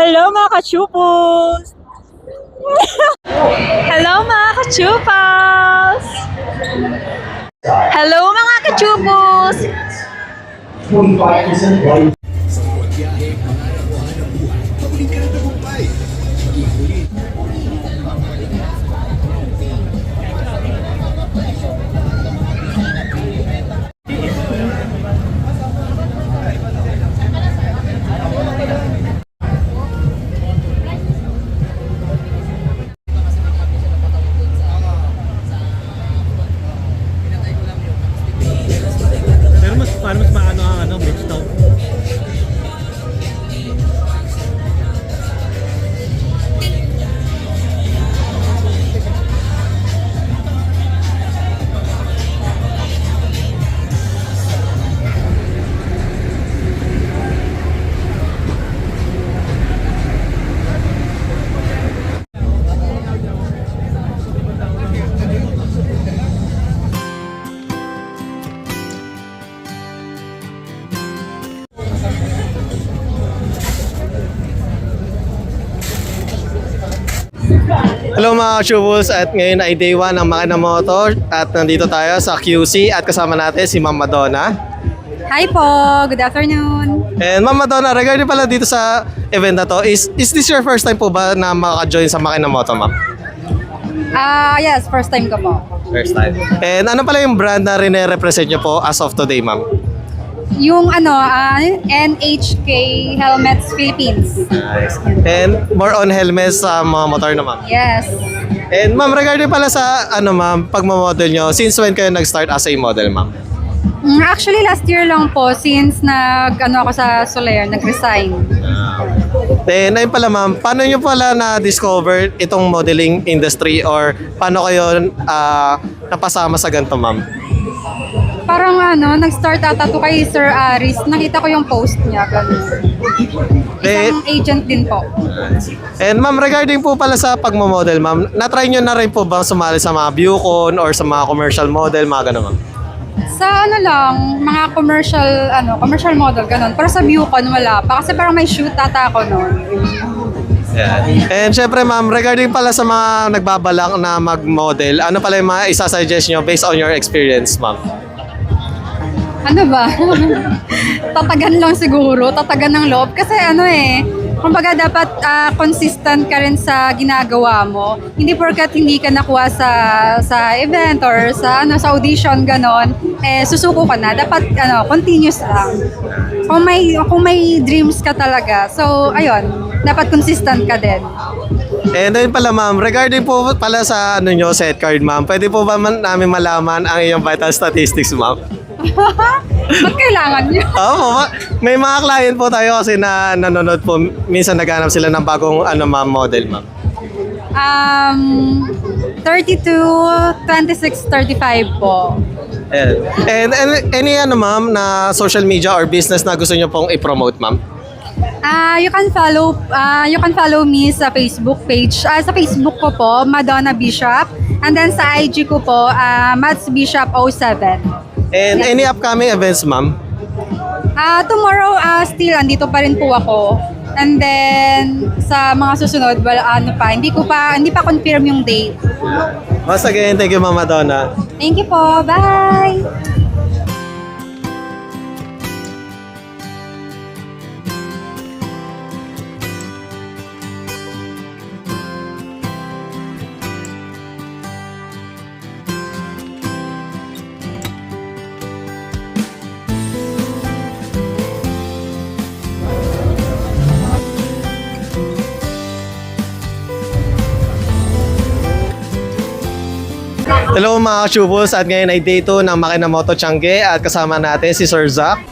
Hello mga kachupos! Hello mga kachupos! Hello mga kachupos! Pero paano mas maano ang Bridgetown? Hello mga Chubos, at ngayon ay day 1 ng Makina Motor at nandito tayo sa QC at kasama natin si Ma'am Madonna. Hi po! Good afternoon! And Ma'am Madonna, regarding pala dito sa event na to, is this your first time po ba na makaka-join sa Makina Motor, Ma'am? Yes, first time ko po. First time. And ano pala yung brand na rin-represent nyo po as of today, Ma'am? Yung NHK Helmets Philippines. Nice. And more on helmets sa mga motor na, Ma'am. Yes. And Ma'am, regarding pala sa Ma'am, pagmamodel nyo, since when kayo nag-start as a model, Ma'am? Actually, last year lang po since ako sa Soler, nag-resign. Then, ayun pala ma'am, paano nyo pala na-discover itong modeling industry or paano kayo napasama sa ganito, ma'am? Parang nag-start ata to kay Sir Aris. Nakita ko yung post niya. Ganun. Isang agent din po. And ma'am, regarding po pala sa pagmamodel, ma'am, na-try nyo na rin po bang sumali sa mga Bucon or sa mga commercial model, mga gano'n, ma'am? Sa mga commercial model, ganun. Pero sa Bucon, wala pa. Kasi parang may shoot ata ako noon. Yeah. And syempre ma'am, regarding pala sa mga nagbabalak na mag-model, ano pala yung mga isa-suggest nyo based on your experience, ma'am? Ano ba? Tatagan lang siguro. Tatagan ng loob. Kasi kumbaga dapat consistent ka rin sa ginagawa mo. Hindi porkat hindi ka nakuha sa event or sa audition ganon, susuko ka na. Dapat continuous lang. Kung may dreams ka talaga. So ayun, dapat consistent ka din. And then pala ma'am, regarding po pala sa set card, ma'am, pwede po ba namin malaman ang iyong vital statistics, ma'am? Ba't kailangan nyo? Oo, may mga client po tayo kasi na nanonood po. Minsan naghanap sila ng bagong ma'am, model, ma'am. 32, 26, 35 po. And any ma'am na social media or business na gusto nyo pong i-promote, ma'am? You can follow me sa Facebook page. Sa Facebook ko po, Madonna Bishop. And then sa IG ko po, Mads Bishop 07. And any upcoming events, ma'am? Tomorrow, still, andito pa rin po ako. And then, sa mga susunod, hindi pa confirm yung date. Once again, thank you, Ma'am Madonna. Thank you po. Bye! Hello mga Chubos, at ngayon ay day 2 ng Makina Moto Tiangge at kasama natin si Sir Zach.